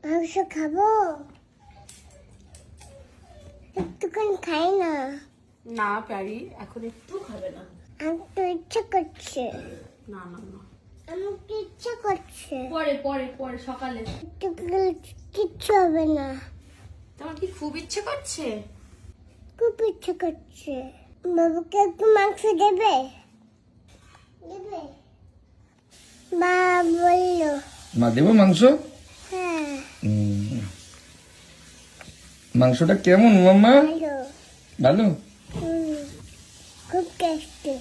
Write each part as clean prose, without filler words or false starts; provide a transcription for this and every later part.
মাংস খাবো একটুখানি খাই না না প্যারি এখন একটু খাবে না। আমার তো ইচ্ছা করছে না না না, আমার তো ইচ্ছা করছে পরে পরে পরে সকালে। একটু খেলে কিচ্ছু হবে না তোমার কি খুব ইচ্ছে করছে? খুব ইচ্ছা করছে বাবাকে একটু মাংস দেবে দেবে মা বললো মা দেবো মাংস? হ্যাঁ মাংসটা কেমন মাম্মা? ভালো ভালো, হুম, খুব টেস্টি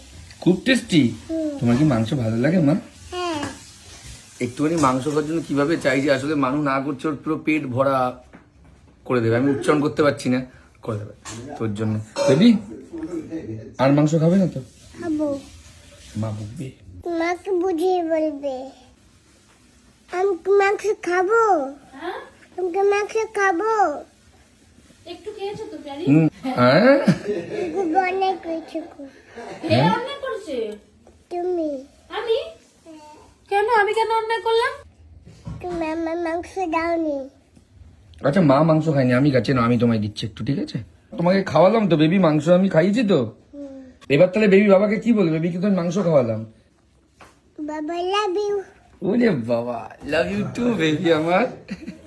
খুব টেস্টি। হুম তোমার কি মাংস ভালো লাগে মা? হ্যাঁ একটুখানি মাংস খাওয়ার জন্য কিভাবে চাইছি, আসলে মানু না করছে, ওর পুরো পেট ভরা করে দেবে, আমি উচ্চারণ করতে পারছি না, করে দেবে তোর জন্য। বেবি আর মাংস খাবে না তো? খাবো মা বকবে। তোমাকে বুঝিয়ে বলবে আমি কি মাংস খাবো হ্যাঁ আমি কি মাংস খাবো একটু খেয়েছো তো প্যারি? হ্যাঁ খুব অনেক হয়েছে খুব। কে অন্যায় করেছে? তুমি আমি? কেন আমি কেন অন্যায় করলাম? তুমি আমার মাংস দাওনি আচ্ছা মা মাংস খায়নি, আমি গাছে না, আমি তোমায় দিচ্ছি একটু, ঠিক আছে? তোমাকে খাওয়ালাম তো বেবি, মাংস আমি খাইয়েছি তো। এবার তাহলে বেবি বাবাকে কি বলবে? বেবিকে তো আমি মাংস খাওয়ালাম। বাবা লাভ ইউ ওরে বাবা, লাভ ইউ টু বেবি আমার।